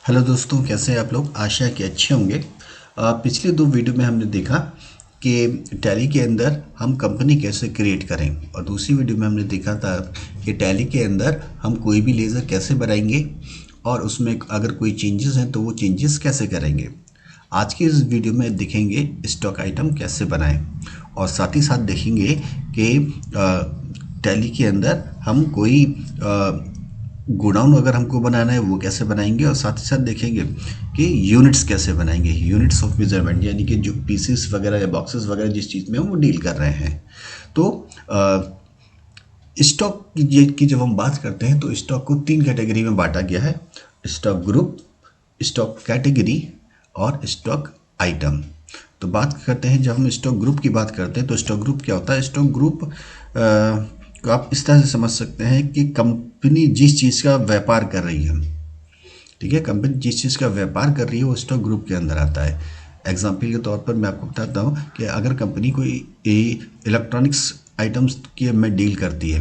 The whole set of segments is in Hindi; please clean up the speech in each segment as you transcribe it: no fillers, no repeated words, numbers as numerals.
हेलो दोस्तों, कैसे हैं आप लोग। आशा है कि अच्छे होंगे। पिछले दो वीडियो में हमने देखा कि टैली के अंदर हम कंपनी कैसे क्रिएट करें, और दूसरी वीडियो में हमने देखा था कि टैली के अंदर हम कोई भी लेज़र कैसे बनाएंगे और उसमें अगर कोई चेंजेस हैं तो वो चेंजेस कैसे करेंगे। आज के इस वीडियो में देखेंगे स्टॉक आइटम कैसे बनाएं, और साथ ही साथ देखेंगे कि टैली के अंदर हम कोई गोडाउन अगर हमको बनाना है वो कैसे बनाएंगे, और साथ ही साथ देखेंगे कि यूनिट्स कैसे बनाएंगे, यूनिट्स ऑफ मेजरमेंट, यानी कि जो पीसेस वगैरह या बॉक्सेस वगैरह जिस चीज़ में हम वो डील कर रहे हैं। तो स्टॉक की जब हम बात करते हैं तो स्टॉक को तीन कैटेगरी में बांटा गया है: स्टॉक ग्रुप, स्टॉक कैटेगरी और स्टॉक आइटम। तो बात करते हैं, जब हम स्टॉक ग्रुप की बात करते हैं तो स्टॉक ग्रुप क्या होता है। स्टॉक ग्रुप को आप इस तरह से समझ सकते हैं कि कंपनी जिस चीज़ का व्यापार कर रही है, ठीक है, कंपनी जिस चीज़ का व्यापार कर रही है वो स्टॉक ग्रुप के अंदर आता है। एग्जाम्पल के तौर पर मैं आपको बताता हूँ कि अगर कंपनी कोई इलेक्ट्रॉनिक्स आइटम्स की में डील करती है,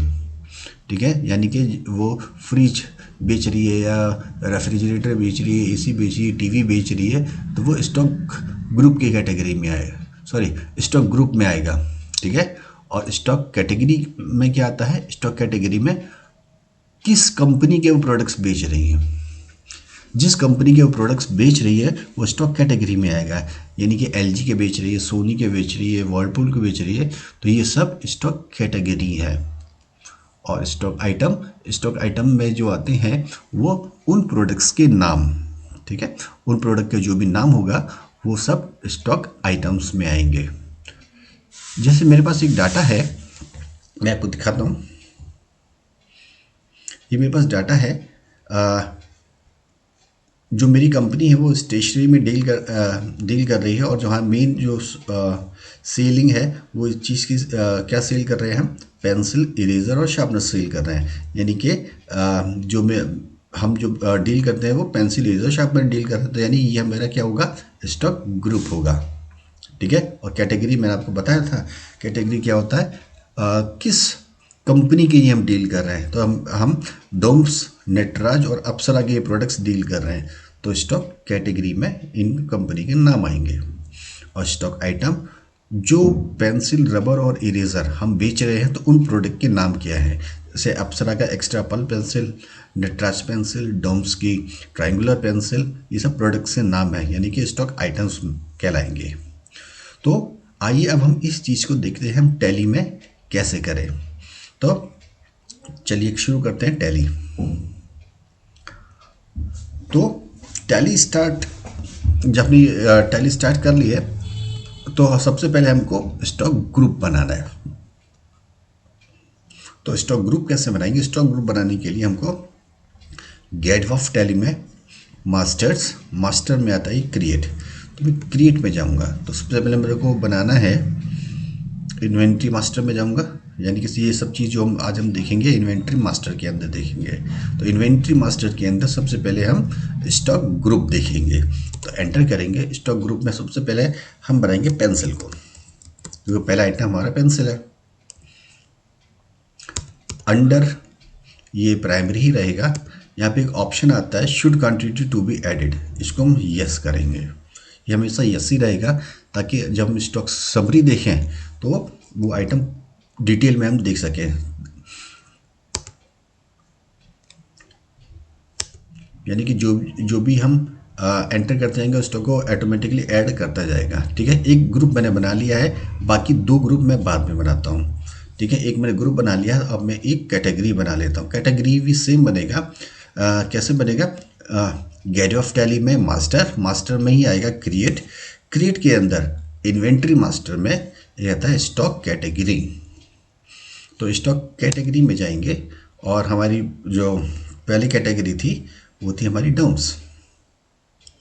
ठीक है, यानी कि वो फ्रिज बेच रही है या रेफ्रिजरेटर बेच रही है, एसी बेच रही है, टीवी बेच रही है, तो वो स्टॉक ग्रुप की कैटेगरी में आएगा, सॉरी स्टॉक ग्रुप में आएगा, ठीक है। और स्टॉक कैटेगरी में क्या आता है, स्टॉक कैटेगरी में किस कंपनी के वो प्रोडक्ट्स बेच रही हैं, जिस कंपनी के वो प्रोडक्ट्स बेच रही है वो स्टॉक कैटेगरी में आएगा। यानी कि एलजी के बेच रही है, सोनी के बेच रही है, वर्लपूल के बेच रही है, तो ये सब स्टॉक कैटेगरी है। और स्टॉक आइटम में जो आते हैं वो उन प्रोडक्ट्स के नाम, ठीक है, उन प्रोडक्ट के जो भी नाम होगा वो सब स्टॉक आइटम्स में आएंगे। जैसे मेरे पास एक डाटा है, मैं आपको दिखाता हूँ। ये मेरे पास डाटा है, जो मेरी कंपनी है वो स्टेशनरी में डील कर रही है, और जहाँ मेन जो सेलिंग है वो इस चीज़ की क्या सेल कर रहे हैं, हम पेंसिल, इरेज़र और शार्पनर सेल कर रहे हैं। यानी कि हम जो डील करते हैं वो पेंसिल, इरेज़र, शार्पनर डील करते हैं, तो यानी ये मेरा क्या होगा, स्टॉक ग्रुप होगा, ठीक है। और कैटेगरी मैंने आपको बताया था, कैटेगरी क्या होता है, किस कंपनी की ही हम डील कर रहे हैं। तो हम डोम्स, नटराज और अप्सरा के प्रोडक्ट्स डील कर रहे हैं, तो स्टॉक कैटेगरी में इन कंपनी के नाम आएंगे। और स्टॉक आइटम, जो पेंसिल, रबर और इरेज़र हम बेच रहे हैं तो उन प्रोडक्ट के नाम क्या है। जैसे अप्सरा का एक्स्ट्रा पल पेंसिल, नटराज पेंसिल, डोम्स की ट्रायंगुलर पेंसिल, ये सब प्रोडक्ट्स के नाम है, यानी कि स्टॉक आइटम्स कहलाएंगे। तो आइए अब हम इस चीज़ को देखते हैं हम टैली में कैसे करें। तो चलिए शुरू करते हैं टैली। तो टैली स्टार्ट, जब हमने टैली स्टार्ट कर ली है तो सबसे पहले हमको स्टॉक ग्रुप बनाना है। तो स्टॉक ग्रुप कैसे बनाएंगे, स्टॉक ग्रुप बनाने के लिए हमको गेट ऑफ टैली में मास्टर में आता है क्रिएट। तो मैं क्रिएट में जाऊंगा, तो सबसे पहले मेरे को बनाना है इन्वेंट्री मास्टर में जाऊंगा, यानी कि ये सब चीज़ जो हम देखेंगे इन्वेंट्री मास्टर के अंदर देखेंगे। तो इन्वेंट्री मास्टर के अंदर सबसे पहले हम स्टॉक ग्रुप देखेंगे। तो एंटर करेंगे, स्टॉक ग्रुप में सबसे पहले हम बनाएंगे पेंसिल को, क्योंकि पहला आइटम हमारा पेंसिल है। अंडर ये प्राइमरी ही रहेगा। यहाँ पे एक ऑप्शन आता है should quantity to be added, इसको हम यस करेंगे। ये हमेशा यस ही रहेगा, ताकि जब हम स्टॉक समरी देखें तो वो आइटम डिटेल में हम देख सकें। यानी कि जो भी हम एंटर करते जाएंगे स्टॉक को ऑटोमेटिकली ऐड करता जाएगा, ठीक है। एक ग्रुप मैंने बना लिया है, बाकी दो ग्रुप मैं बाद में बनाता हूँ, ठीक है। एक मैंने ग्रुप बना लिया है, अब मैं एक कैटेगरी बना लेता हूँ। कैटेगरी भी सेम बनेगा। कैसे बनेगा, गेट ऑफ टैली में मास्टर में ही आएगा क्रिएट के अंदर इन्वेंट्री मास्टर में रहता है स्टॉक कैटेगरी। तो स्टॉक कैटेगरी में जाएंगे, और हमारी जो पहली कैटेगरी थी वो थी हमारी डोम्स।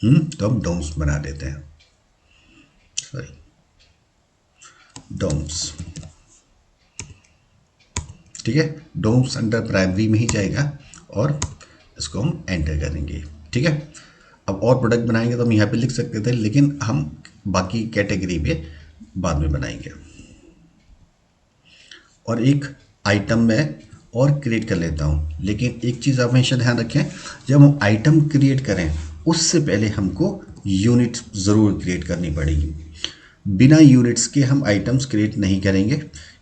तो हम डोम्स बना देते हैं, सॉरी डोम्स, ठीक है। डोम्स अंडर प्राइमरी में ही जाएगा, और इसको हम एंटर करेंगे, ठीक है। अब और प्रोडक्ट बनाएंगे तो हम यहाँ पे लिख सकते थे, लेकिन हम बाकी कैटेगरी पे बाद में बनाएंगे। और एक आइटम में और क्रिएट कर लेता हूँ, लेकिन एक चीज़ आप हमेशा ध्यान रखें, जब हम आइटम क्रिएट करें उससे पहले हमको यूनिट ज़रूर क्रिएट करनी पड़ेगी। बिना यूनिट्स के हम आइटम्स क्रिएट नहीं करेंगे,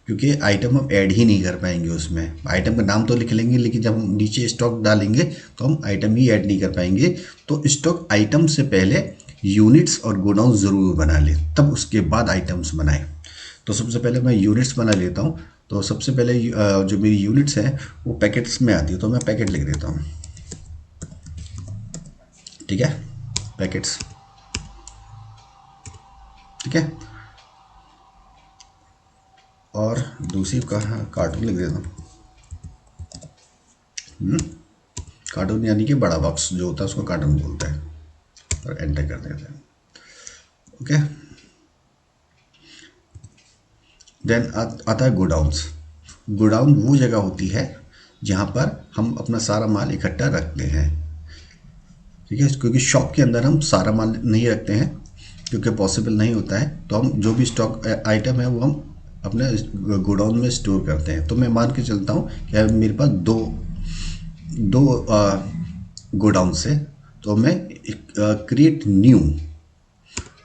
क्योंकि आइटम हम ऐड ही नहीं कर पाएंगे। उसमें आइटम का नाम तो लिख लेंगे, लेकिन जब हम नीचे स्टॉक डालेंगे तो हम आइटम ही ऐड नहीं कर पाएंगे। तो स्टॉक आइटम से पहले यूनिट्स और गोडाउन ज़रूर बना लें, तब उसके बाद आइटम्स बनाएं। तो सबसे पहले मैं यूनिट्स बना लेता हूँ। तो सबसे पहले जो मेरी यूनिट्स हैं वो पैकेट्स में आती है, तो मैं पैकेट लिख देता हूँ। ठीक है, पैकेट्स। ठीक है, और दूसरी का कार्टून लिख देता हूँ। कार्टून यानी कि बड़ा बॉक्स जो होता है उसको कार्टून बोलते हैं, और एंटर कर देते हैं। ओके, देन आता है गोडाउन्स। गोडाउन वो जगह होती है जहाँ पर हम अपना सारा माल इकट्ठा रखते हैं। ठीक है, क्योंकि शॉप के अंदर हम सारा माल नहीं रखते हैं, क्योंकि पॉसिबल नहीं होता है। तो हम जो भी स्टॉक आइटम है वो हम अपने गोडाउन में स्टोर करते हैं। तो मैं मान के चलता हूँ कि मेरे पास दो गोडाउन से, तो मैं क्रिएट न्यू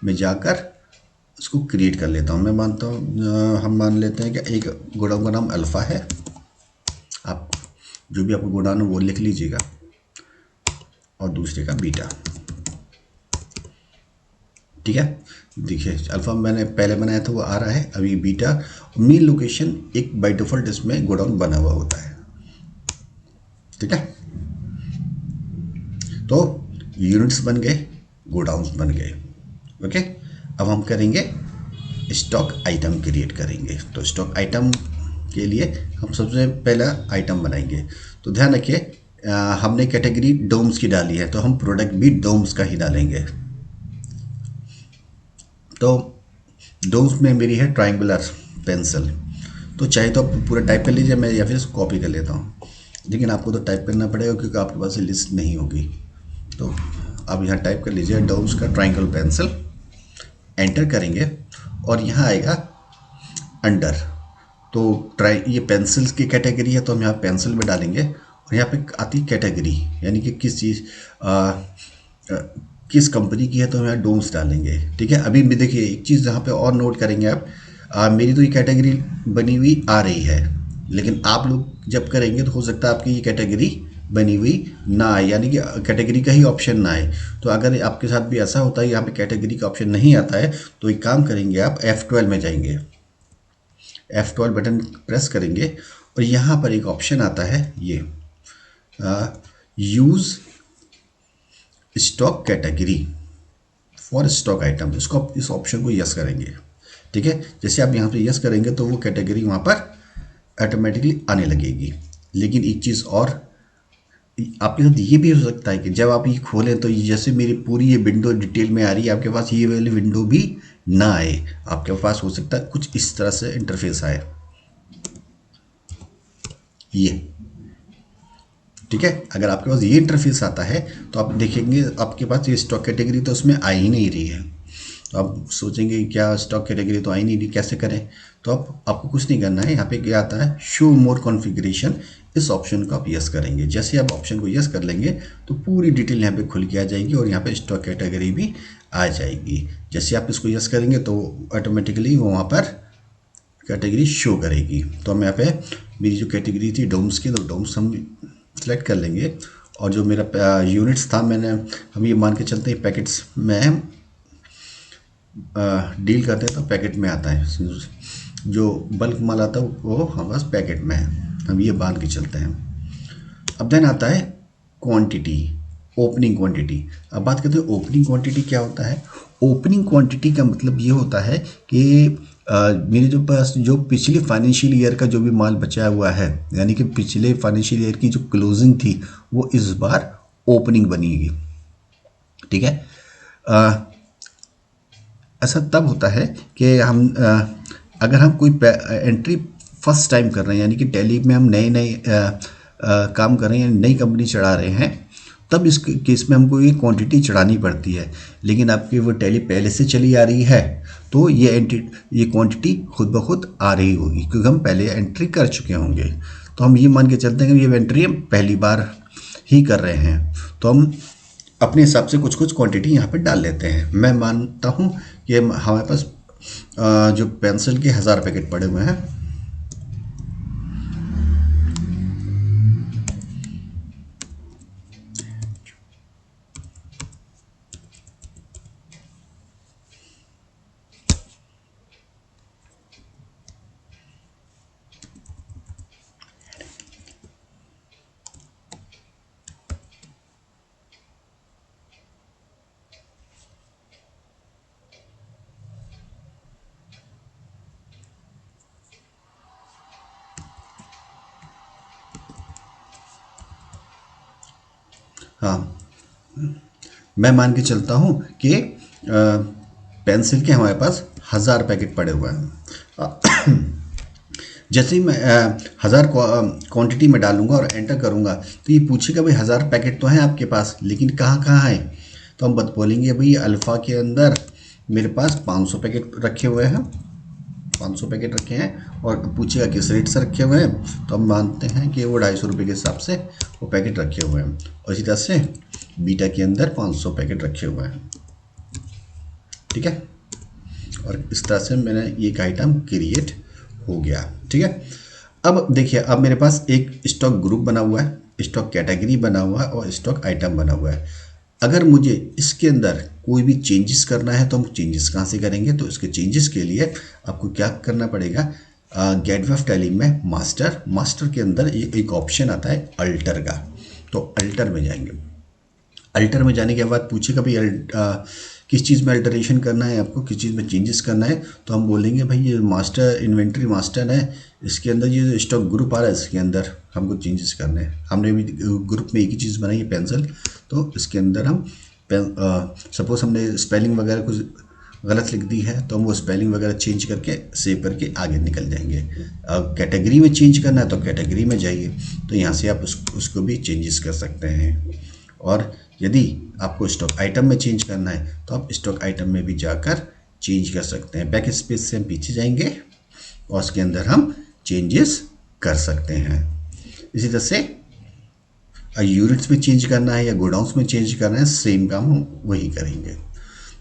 में जाकर उसको क्रिएट कर लेता हूँ। मैं मानता हूँ हम मान लेते हैं कि एक गोडाउन का नाम अल्फ़ा है। आप जो भी आपको गोडाउन है वो लिख लीजिएगा, और दूसरे का बीटा। ठीक है, देखिए अल्फ़ा मैंने पहले बनाया था वो आ रहा है, अभी बीटा। मेन लोकेशन एक बाय डिफ़ॉल्ट इसमें गोडाउन बना हुआ होता है। ठीक है, तो यूनिट्स बन गए, गोडाउन्स बन गए। ओके, अब हम करेंगे स्टॉक आइटम क्रिएट करेंगे। तो स्टॉक आइटम के लिए हम सबसे पहला आइटम बनाएंगे। तो ध्यान रखिए, हमने कैटेगरी डोम्स की डाली है, तो हम प्रोडक्ट भी डोम्स का ही डालेंगे। तो डोम्स में मेरी है ट्रायंगुलर पेंसिल। तो चाहे तो आप पूरा टाइप कर लीजिए, मैं या फिर कॉपी कर लेता हूँ, लेकिन आपको तो टाइप करना पड़ेगा क्योंकि आपके पास लिस्ट नहीं होगी। तो आप यहाँ टाइप कर लीजिए डोम्स का ट्रायंगल पेंसिल, एंटर करेंगे और यहाँ आएगा अंडर। तो ये पेंसिल्स की कैटेगरी है, तो हम यहाँ पेंसिल में डालेंगे, और यहाँ पे आती कैटेगरी यानी कि किस चीज़ किस कंपनी की है, तो हम यहाँ डोम्स डालेंगे। ठीक है, अभी भी देखिए एक चीज़ जहाँ पे और नोट करेंगे आप, मेरी तो ये कैटेगरी बनी हुई आ रही है, लेकिन आप लोग जब करेंगे तो हो सकता है आपकी ये कैटेगरी बनी हुई ना आए, यानी कि कैटेगरी का ही ऑप्शन ना आए। तो अगर आपके साथ भी ऐसा होता है यहाँ पे कैटेगरी का ऑप्शन नहीं आता है, तो एक काम करेंगे आप F12 में जाएंगे, F12 बटन प्रेस करेंगे, और यहाँ पर एक ऑप्शन आता है ये use stock category for stock item. इसको इस ऑप्शन को यस करेंगे। ठीक है, जैसे आप यहाँ पे यस करेंगे तो वो कैटेगरी वहाँ पर ऑटोमेटिकली आने लगेगी। लेकिन एक चीज़ और आपके साथ ये भी हो सकता है कि जब आप ये खोलें तो जैसे मेरी पूरी ये विंडो डिटेल में आ रही है, आपके पास ये वाली विंडो भी ना आए। आपके पास हो सकता है कुछ इस तरह से इंटरफेस आए, ये। ठीक है, अगर आपके पास ये इंटरफेस आता है तो आप देखेंगे आपके पास ये स्टॉक कैटेगरी तो उसमें आ ही नहीं रही है। तो आप सोचेंगे क्या स्टॉक कैटेगरी तो आई नहीं रही, कैसे करें? तो आपको कुछ नहीं करना है। यहाँ पे क्या आता है, शो मोर कॉन्फ़िगरेशन, इस ऑप्शन को आप यस करेंगे। जैसे आप ऑप्शन को यस कर लेंगे तो पूरी डिटेल यहाँ पे खुल के आ जाएगी, और यहाँ पे स्टॉक कैटेगरी भी आ जाएगी। जैसे आप इसको यस करेंगे तो ऑटोमेटिकली वो वहाँ पर कैटेगरी शो करेगी। तो हम यहाँ पे मेरी जो कैटेगरी थी डोम्स की, तो डोम्स हम सेलेक्ट कर लेंगे, और जो मेरा यूनिट्स था हम ये मान के चलते हैं पैकेट्स में डील करते हैं, तो पैकेट में आता है। जो बल्क माल आता है वो हमारे पास पैकेट में है, हम ये मान के चलते हैं। अब देन आता है क्वांटिटी, ओपनिंग क्वांटिटी। अब बात करते हैं ओपनिंग क्वांटिटी क्या होता है। ओपनिंग क्वांटिटी का मतलब ये होता है कि मेरे जो पास जो पिछले फाइनेंशियल ईयर का जो भी माल बचा हुआ है, यानी कि पिछले फाइनेंशियल ईयर की जो क्लोजिंग थी वो इस बार ओपनिंग बनेगी। ठीक है, ऐसा तब होता है कि हम अगर हम कोई एंट्री फर्स्ट टाइम कर रहे हैं, यानी कि टैली में हम नए नए काम कर रहे हैं, नई कंपनी चढ़ा रहे हैं, तब इस केस में हमको ये क्वांटिटी चढ़ानी पड़ती है। लेकिन आपकी वो टैली पहले से चली आ रही है तो ये क्वांटिटी खुद ब खुद आ रही होगी, क्योंकि हम पहले एंट्री कर चुके होंगे। तो हम ये मान के चलते हैं कि ये एंट्री हम पहली बार ही कर रहे हैं। तो हम अपने हिसाब से कुछ कुछ क्वांटिटी यहाँ पे डाल लेते हैं। मैं मानता हूँ कि हमारे पास जो पेंसिल के 1000 पैकेट पड़े हुए हैं। हाँ, मैं मान के चलता हूँ कि पेंसिल के हमारे पास 1000 पैकेट पड़े हुए हैं। जैसे ही मैं 1000 क्वांटिटी में डालूंगा और एंटर करूंगा तो ये पूछेगा भाई 1000 पैकेट तो हैं आपके पास, लेकिन कहाँ कहाँ है। तो हम बोलेंगे भाई अल्फ़ा के अंदर मेरे पास 500 पैकेट रखे हुए हैं, 500 पैकेट रखे हैं, और पूछेगा किस रेट से रखे हुए हैं, तो हम मानते हैं कि वो 250 रुपये के हिसाब से वो पैकेट रखे हुए हैं। और इसी तरह से बीटा के अंदर 500 पैकेट रखे हुए हैं, ठीक है। और इस तरह से मैंने एक आइटम क्रिएट हो गया, ठीक है। अब देखिए, अब मेरे पास एक स्टॉक ग्रुप बना हुआ है, स्टॉक कैटेगरी बना हुआ है और स्टॉक आइटम बना हुआ है। अगर मुझे इसके अंदर कोई भी चेंजेस करना है तो हम चेंजेस कहाँ से करेंगे, तो इसके चेंजेस के लिए आपको क्या करना पड़ेगा, गेटवे ऑफ टैली में मास्टर के अंदर एक ऑप्शन आता है अल्टर का, तो अल्टर में जाएंगे। अल्टर में जाने के बाद पूछेगा भाई किस चीज़ में अल्टरेशन करना है, आपको किस चीज़ में चेंजेस करना है, तो हम बोलेंगे भाई ये मास्टर इन्वेंट्री मास्टर है, इसके अंदर ये स्टॉक ग्रुप आ रहा है, इसके अंदर हमको चेंजेस करने हैं। हमने भी ग्रुप में एक ही चीज़ बनाई है पेंसिल, तो इसके अंदर हम सपोज़ हमने स्पेलिंग वगैरह कुछ गलत लिख दी है तो हम वो स्पेलिंग वगैरह चेंज करके सेव करके आगे निकल जाएंगे। कैटेगरी में चेंज करना है तो कैटेगरी में जाइए, तो यहाँ से आप उसको भी चेंजेस कर सकते हैं। और यदि आपको स्टॉक आइटम में चेंज करना है तो आप स्टॉक आइटम में भी जाकर चेंज कर सकते हैं। बैक स्पेस से हम पीछे जाएंगे और उसके अंदर हम चेंजेस कर सकते हैं। इसी तरह से यूनिट्स में चेंज करना है या गोडाउंस में चेंज करना है, सेम काम हम वही करेंगे।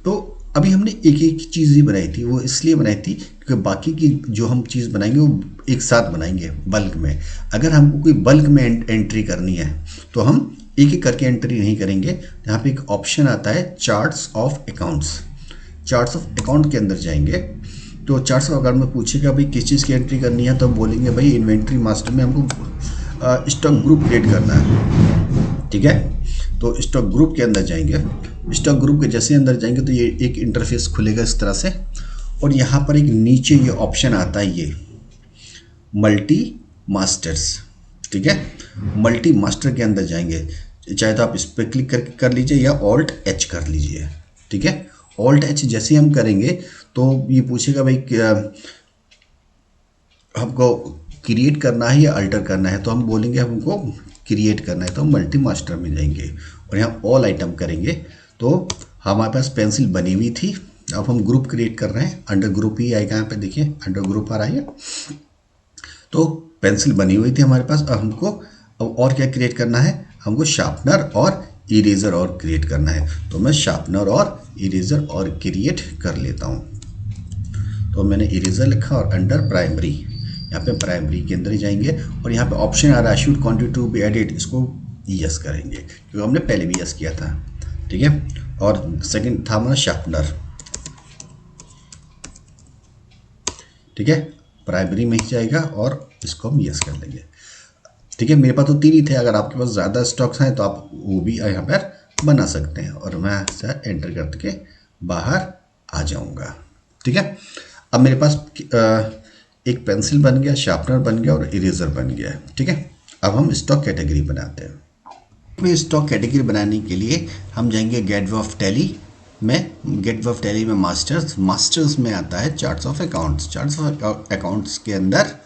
तो अभी हमने एक एक चीज़ ही बनाई थी, वो इसलिए बनाई थी क्योंकि बाकी की जो हम चीज़ बनाएंगे वो एक साथ बनाएंगे बल्क में। अगर हमको कोई बल्क में एंट्री करनी है तो हम एक एक करके एंट्री नहीं करेंगे। यहाँ पे एक ऑप्शन आता है charts of accounts, charts of account के अंदर जाएंगे तो चार्ट्स ऑफ अकाउंट में पूछेगा भाई किस चीज़ की एंट्री करनी है, तो हम बोलेंगे भाई इन्वेंट्री मास्टर में हमको स्टॉक ग्रुप क्रिएट करना है, ठीक है। तो स्टॉक ग्रुप के अंदर जाएंगे, स्टॉक ग्रुप के जैसे अंदर जाएंगे तो ये एक इंटरफेस खुलेगा इस तरह से, और यहाँ पर एक नीचे ये ऑप्शन आता है, ये मल्टी मास्टर्स, ठीक है। मल्टी मास्टर के अंदर जाएंगे, चाहे तो आप इस पर क्लिक करके कर लीजिए या ऑल्ट एच कर लीजिए, ठीक है। ऑल्ट एच जैसे हम करेंगे तो ये पूछेगा भाई हमको क्रिएट करना है या अल्टर करना है, तो हम बोलेंगे हमको क्रिएट करना है, तो हम मल्टी मास्टर में जाएंगे और यहाँ ऑल आइटम करेंगे। तो हमारे पास पेंसिल बनी हुई थी, अब हम ग्रुप क्रिएट कर रहे हैं, अंडर ग्रुप ही आएगा, यहाँ पे देखिए अंडर ग्रुप आ रहा है। तो पेंसिल बनी हुई थी हमारे पास, अब हमको अब और क्या क्रिएट करना है, हमको शार्पनर और इरेजर और क्रिएट करना है। तो मैं शार्पनर और इरेजर और क्रिएट कर लेता हूँ। तो मैंने इरेजर लिखा और अंडर प्राइमरी, यहाँ पे प्राइमरी के अंदर ही जाएंगे और यहाँ पे ऑप्शन आ रहा है should quantity to be edit, इसको यस करेंगे क्योंकि हमने पहले भी यस किया था, ठीक है। और सेकंड था हमारा शार्पनर, ठीक है, प्राइमरी में ही जाएगा और इसको हम यस कर लेंगे, ठीक है। मेरे पास तो 3 ही थे, अगर आपके पास ज़्यादा स्टॉक्स हैं तो आप वो भी यहाँ पर बना सकते हैं। और मैं एंटर करके बाहर आ जाऊँगा, ठीक है। अब मेरे पास एक पेंसिल बन गया, शार्पनर बन गया और इरेजर बन गया, ठीक है। अब हम स्टॉक कैटेगरी बनाते हैं। में स्टॉक कैटेगरी बनाने के लिए हम जाएंगे गेटवे ऑफ टैली में, गेटवे ऑफ टैली में मास्टर्स में आता है charts of accounts. Charts of accounts के अंदर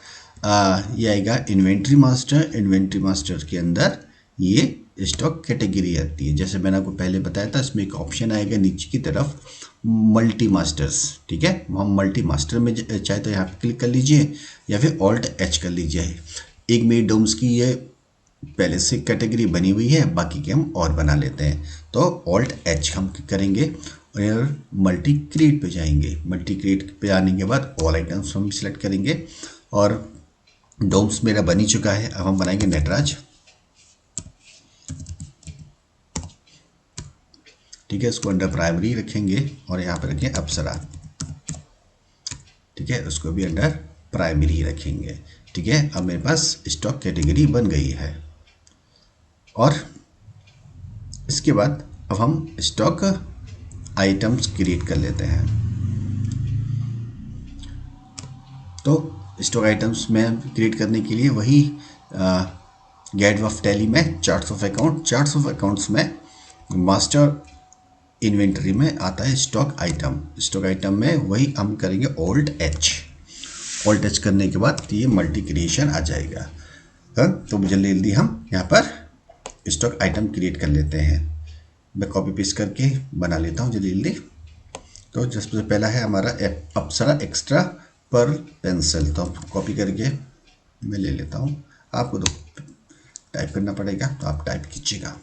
ये आएगा इन्वेंट्री मास्टर के अंदर ये स्टॉक कैटेगरी आती है। जैसे मैंने आपको पहले बताया था, इसमें एक ऑप्शन आएगा नीचे की तरफ मल्टी मास्टर्स, ठीक है। हम मल्टी मास्टर में चाहे तो यहाँ पे क्लिक कर लीजिए या फिर ऑल्ट एच कर लीजिए। एक मेरी डोम्स की ये पहले से कैटेगरी बनी हुई है, बाकी के हम और बना लेते हैं। तो Alt H हम करेंगे और मल्टी क्रिएट पे जाएंगे। मल्टी क्रिएट पे आने के बाद ऑल आइटम्स हम सिलेक्ट करेंगे और डोम्स मेरा बनी चुका है। अब हम बनाएंगे नटराज। ठीक है, इसको अंडर प्राइमरी रखेंगे और यहाँ पर रखें अप्सरा। ठीक है, उसको भी अंडर प्राइमरी रखेंगे। ठीक है, अब मेरे पास स्टॉक कैटेगरी बन गई है। और इसके बाद अब हम स्टॉक आइटम्स क्रिएट कर लेते हैं। तो स्टॉक आइटम्स में क्रिएट करने के लिए वही गेट ऑफ टैली में चार्ट्स ऑफ अकाउंट्स में मास्टर इन्वेंटरी में आता है स्टॉक आइटम में वही हम करेंगे Alt H करने के बाद ये मल्टी क्रिएशन आ जाएगा। हाँ, तो जल्दी जल्दी हम यहाँ पर स्टॉक आइटम क्रिएट कर लेते हैं। मैं कॉपी पेस्ट करके बना लेता हूँ जल्दी जल्दी। तो सबसे पहला है हमारा अप्सरा एक्स्ट्रा पर पेंसिल, तो कॉपी करके मैं ले लेता हूँ। आपको तो टाइप करना पड़ेगा, तो आप टाइप कीजिएगा।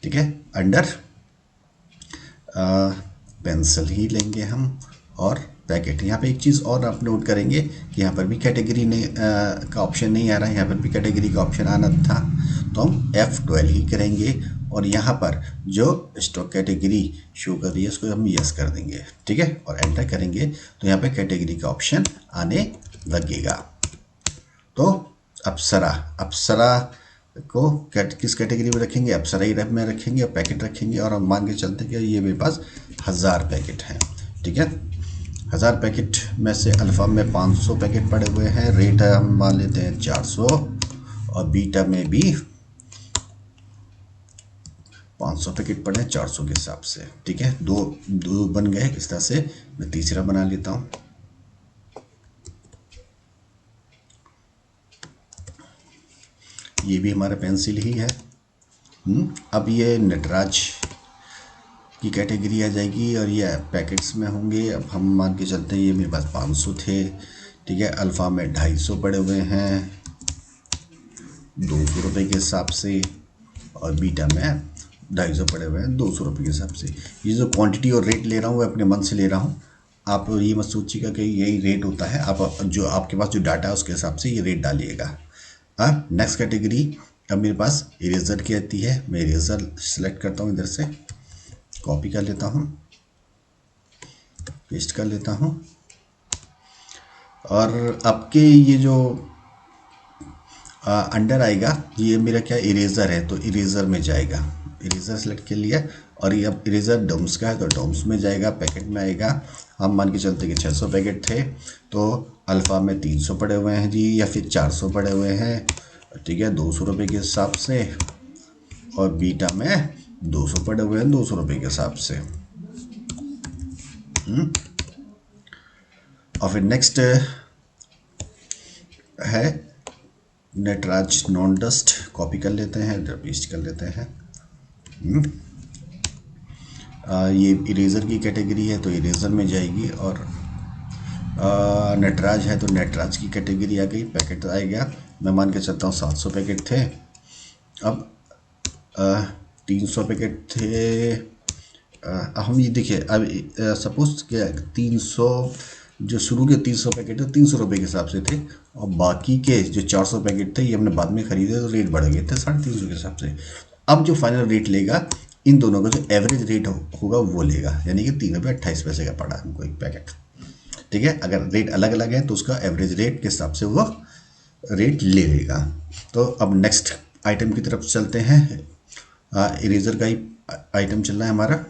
ठीक है, अंडर पेंसिल ही लेंगे हम और पैकेट। यहाँ पे एक चीज़ और आप नोट करेंगे कि यहाँ पर भी कैटेगरी ने का ऑप्शन नहीं आ रहा है, यहाँ पर भी कैटेगरी का ऑप्शन आना था, तो हम F12 ही करेंगे और यहाँ पर जो स्टॉक कैटेगरी शो कर रही है उसको हम यस कर देंगे। ठीक है, और एंटर करेंगे तो यहाँ पे कैटेगरी का ऑप्शन आने लगेगा। तो अप्सरा को किस कैटेगरी में रखेंगे, अप्सरा ही में रखेंगे और पैकेट रखेंगे। और हम मान के चलते कि ये मेरे पास 1000 पैकेट हैं। ठीक है, 1000 पैकेट में से अल्फ़ा में 500 पैकेट पड़े हुए हैं। रेट है हम मान लेते हैं 400 और बीटा में भी 500 पैकेट पड़े हैं 400 के हिसाब से। ठीक है, दो बन गए। इस तरह से मैं तीसरा बना लेता हूँ। ये भी हमारा पेंसिल ही है। अब ये नटराज की कैटेगरी आ जाएगी और ये पैकेट्स में होंगे। अब हम मान के चलते हैं ये मेरे पास 500 थे। ठीक है, अल्फ़ा में 250 पड़े हुए हैं 200 रुपये के हिसाब से और बीटा में 250 पड़े हुए हैं 200 रुपये के हिसाब से। ये जो क्वांटिटी और रेट ले रहा हूँ वो अपने मन से ले रहा हूँ। आप ये मत सोचिएगा कि यही रेट होता है। आप जो आपके पास जो डाटा है उसके हिसाब से ये रेट डालिएगा। अब नेक्स्ट कैटेगरी अब मेरे पास इरेजर की आती है। मैं इरेजर सेलेक्ट करता हूँ, इधर से कॉपी कर लेता हूँ, पेस्ट कर लेता हूँ और आपके ये जो अंडर आएगा ये मेरा क्या इरेज़र है, तो इरेज़र में जाएगा। इरेज़र सेलेक्ट कर लिया और ये अब इरेज़र डोम्स का है तो डोम्स में जाएगा, पैकेट में आएगा। हम मान के चलते कि 600 पैकेट थे तो अल्फ़ा में 300 पड़े हुए हैं जी, या फिर 400 पड़े हुए हैं। ठीक है, 200 रुपये के हिसाब से और बीटा में 200 पड़े हुए हैं 200 रुपये के हिसाब से। और फिर नेक्स्ट है नटराज नॉन डस्ट, कॉपी कर लेते हैं, इधर पेस्ट कर लेते हैं। ये इरेज़र की कैटेगरी है तो इरेज़र में जाएगी और नटराज है तो नटराज की कैटेगरी आ गई। पैकेट आएगा, मैं मान के चलता हूँ 700 पैकेट थे। अब 300 पैकेट थे। हम ये देखिए अब सपोज क्या 300 जो शुरू के 300 पैकेट है 300 रुपये के हिसाब से थे और बाकी के जो 400 पैकेट थे ये हमने बाद में खरीदे तो रेट बढ़ गए थे 350 के हिसाब से। अब जो फाइनल रेट लेगा इन दोनों का जो एवरेज रेट होगा वो लेगा, यानी कि 3 रुपये 28 पैसे का पड़ा हमको एक पैकेट। ठीक है, अगर रेट अलग अलग है तो उसका एवरेज रेट के हिसाब से वो रेट ले लेगा। तो अब नेक्स्ट आइटम की तरफ चलते हैं। इरेज़र का ही आइटम चल रहा है हमारा,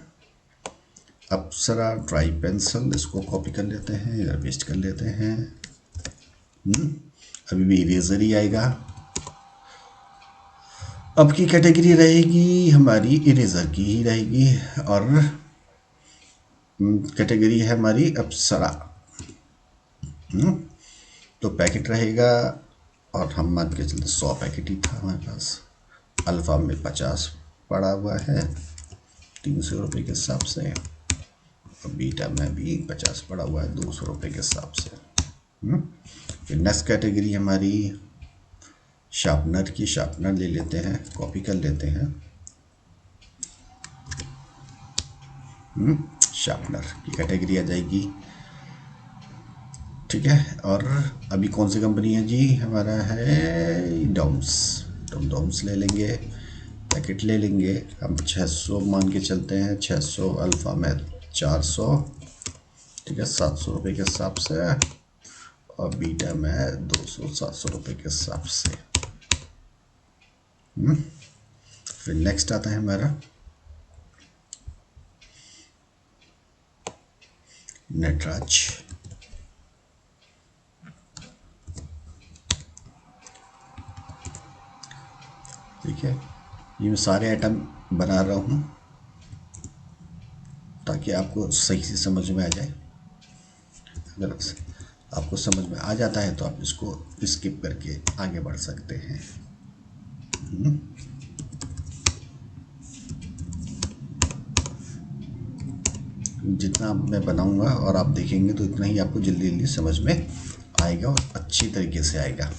अप्सरा ट्राई पेंसिल। इसको कॉपी कर लेते हैं, इधर पेस्ट कर लेते हैं। अभी भी इरेज़र ही आएगा। अब की कैटेगरी रहेगी हमारी इरेज़र की ही रहेगी और कैटेगरी है हमारी अप्सरा। तो पैकेट रहेगा और हम मान के चलते 100 पैकेट ही था हमारे पास। अल्फ़ा में 50 पड़ा हुआ है 300 रुपये के हिसाब से और बीटा में भी 50 पड़ा हुआ है 200 रुपये के हिसाब से। फिर नेक्स्ट कैटेगरी हमारी शार्पनर की शार्पनर ले लेते हैं, कॉपी कर लेते हैं। शार्पनर की कैटेगरी आ जाएगी, ठीक है। और अभी कौन सी कंपनी है जी, हमारा है डोम्स। तो डोम्स ले लेंगे, पैकेट ले लेंगे हम 600 मान के चलते हैं, 600 अल्फ़ा में 400, ठीक है, 700 रुपये के हिसाब से, और बीटा में 200 700 रुपये के हिसाब से। फिर नेक्स्ट आता है हमारा नटराज। ठीक है, ये मैं सारे आइटम बना रहा हूँ ताकि आपको सही से समझ में आ जाए। अगर आपको समझ में आ जाता है तो आप इसको स्किप करके आगे बढ़ सकते हैं। जितना मैं बनाऊंगा और आप देखेंगे तो इतना ही आपको जल्दी जल्दी समझ में आएगा और अच्छी तरीके से आएगा,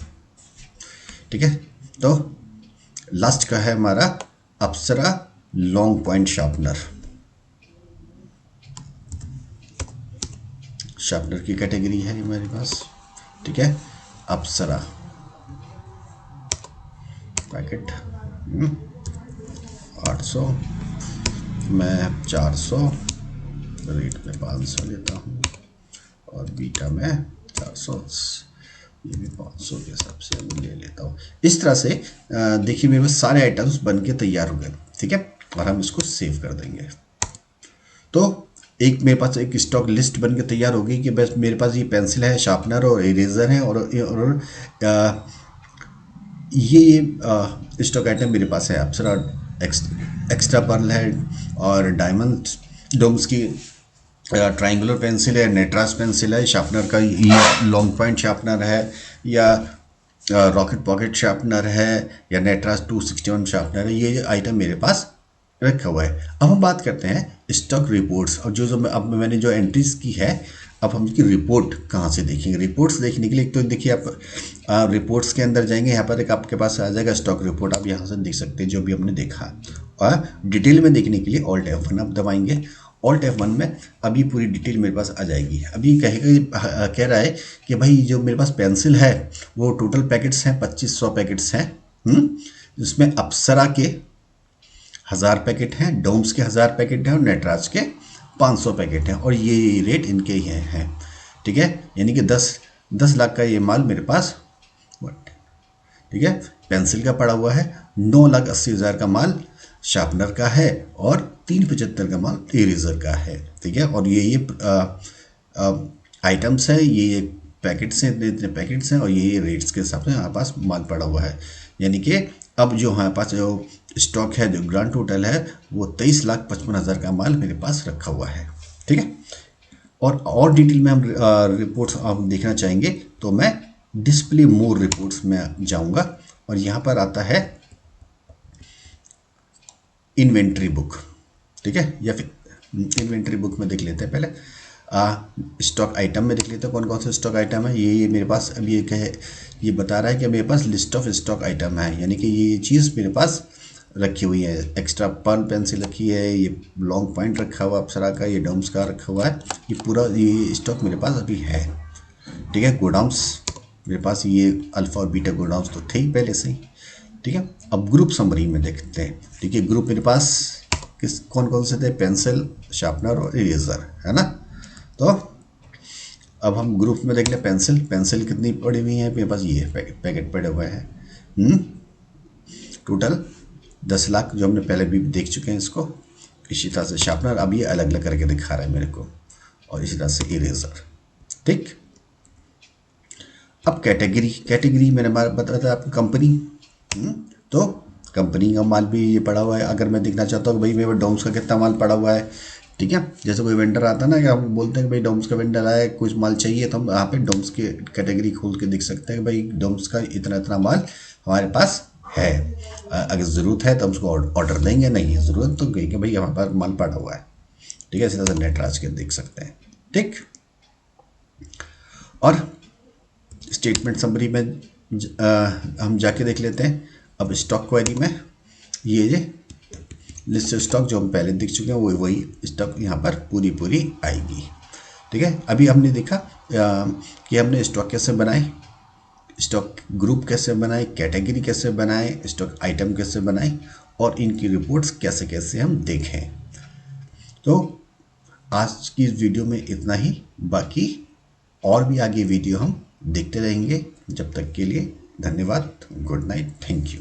ठीक है। तो लास्ट का है हमारा अप्सरा लॉन्ग पॉइंट शार्पनर। शार्पनर की कैटेगरी है मेरे पास, ठीक है। अप्सरा पैकेट 800, मैं 400, रेट में 500 लेता हूँ, और बीटा में 400, ये भी 500 के हिसाब से मैं ले लेता हूँ। इस तरह से देखिए मेरे पास सारे आइटम्स बन के तैयार हो गए, ठीक है। और हम इसको सेव कर देंगे। तो एक मेरे पास एक स्टॉक लिस्ट बन के तैयार हो गई कि बस मेरे पास ये पेंसिल है, शार्पनर और इरेजर है, और ये स्टॉक आइटम मेरे पास है। अप्सरा एक्स्ट्रा पर्ल है, और डायमंड डोम्स की ट्रायंगुलर पेंसिल है, नेट्रास पेंसिल है, शार्पनर का ये लॉन्ग पॉइंट शार्पनर है, या रॉकेट पॉकेट शार्पनर है, या नेट्रास 261 शार्पनर है। ये आइटम मेरे पास रखा हुआ है। अब हम बात करते हैं स्टॉक रिपोर्ट्स, और जो अब मैंने जो एंट्रीज की है, अब हम इसकी रिपोर्ट कहाँ से देखेंगे। रिपोर्ट्स देखने के लिए तो देखिए आप रिपोर्ट्स के अंदर जाएंगे, यहाँ पर एक आपके पास आ जाएगा स्टॉक रिपोर्ट, आप यहाँ से देख सकते हैं जो भी हमने देखा। और डिटेल में देखने के लिए ऑल्ट F1 आप दबाएंगे। ऑल्ट F1 में अभी पूरी डिटेल मेरे पास आ जाएगी। अभी कह रहा है कि भाई जो मेरे पास पेंसिल है वो टोटल पैकेट्स हैं 2500 पैकेट्स हैं, जिसमें अप्सरा के 1000 पैकेट हैं, डोम्स के 1000 पैकेट हैं, और नटराज के 500 पैकेट हैं, और ये रेट इनके ही हैं, ठीक है। यानी कि 10 लाख का ये माल मेरे पास, ठीक है, पेंसिल का पड़ा हुआ है। 9,80,000 का माल शार्पनर का है, और 375 का माल इरेजर का है, ठीक है। और ये आइटम्स है, ये पैकेट्स हैं, इतने पैकेट्स हैं, और ये रेट्स के हिसाब से हमारे पास माल पड़ा हुआ है। यानी कि अब जो हमारे पास जो स्टॉक है, जो ग्रांड टोटल है, वो 23,55,000 का माल मेरे पास रखा हुआ है, ठीक है। और डिटेल में हम रिपोर्ट्स आप देखना चाहेंगे तो मैं डिस्प्ले मोर रिपोर्ट्स में जाऊंगा, और यहाँ पर आता है इन्वेंट्री बुक, ठीक है। या फिर इन्वेंट्री बुक में देख लेते हैं पहले, स्टॉक आइटम में देख लेते हैं कौन कौन से स्टॉक आइटम है। ये मेरे पास अभी एक है, ये बता रहा है कि मेरे पास लिस्ट ऑफ स्टॉक आइटम है, यानी कि ये चीज़ मेरे पास रखी हुई है। एक्स्ट्रा पर्ल पेंसिल रखी है, ये लॉन्ग पॉइंट रखा हुआ अप्सरा का, ये डोम्स का रखा हुआ है, ये पूरा ये स्टॉक मेरे पास अभी है, ठीक है। गोडाउंस मेरे पास ये अल्फ़ा और बीटा गोडाउंस तो थे ही पहले से ही, ठीक है। अब ग्रुप समरी में देखते हैं, ठीक है। ग्रुप मेरे पास कौन कौन से थे, पेंसिल, शार्पनर और इरेजर, है ना। तो अब हम ग्रुप में देख लें। पेंसिल कितनी पड़ी हुई है मेरे पास, ये पैकेट पड़े हुए हैं, टोटल 10 लाख, जो हमने पहले भी देख चुके हैं इसको। इसी तरह से शार्पनर अब ये अलग अलग करके दिखा रहा है मेरे को, और इसी तरह से इरेजर, ठीक। अब कैटेगरी मैंने बताया था आपको, कंपनी, तो कंपनी का माल भी ये पड़ा हुआ है। अगर मैं देखना चाहता हूँ भाई मेरे डोम्स का कितना माल पड़ा हुआ है, ठीक है। जैसे कोई वेंडर आता है ना, कि हम बोलते हैं कि भाई डोम्स का वेंडर आया है, कुछ माल चाहिए, तो हम यहाँ पे डोम्स की कैटेगरी खोल के देख सकते हैं कि भाई डोम्स का इतना इतना माल हमारे पास है। अगर ज़रूरत है तो हम उसको ऑर्डर देंगे, नहीं है ज़रूरत तो कहेंगे भाई हमारे पास माल पड़ा हुआ है, ठीक है। इसी तरह से नटराज के देख सकते हैं, ठीक। और स्टेटमेंट समरी में हम जाके देख लेते हैं। अब स्टॉक क्वेरी में ये लिस्ट स्टॉक जो हम पहले देख चुके हैं वो वही स्टॉक यहाँ पर पूरी आएगी। ठीक है, अभी हमने देखा कि हमने स्टॉक कैसे बनाए, स्टॉक ग्रुप कैसे बनाए, कैटेगरी कैसे बनाए, स्टॉक आइटम कैसे बनाए और इनकी रिपोर्ट्स कैसे कैसे हम देखें। तो आज की इस वीडियो में इतना ही, बाकी और भी आगे वीडियो हम देखते रहेंगे। जब तक के लिए धन्यवाद, गुड नाइट, थैंक यू।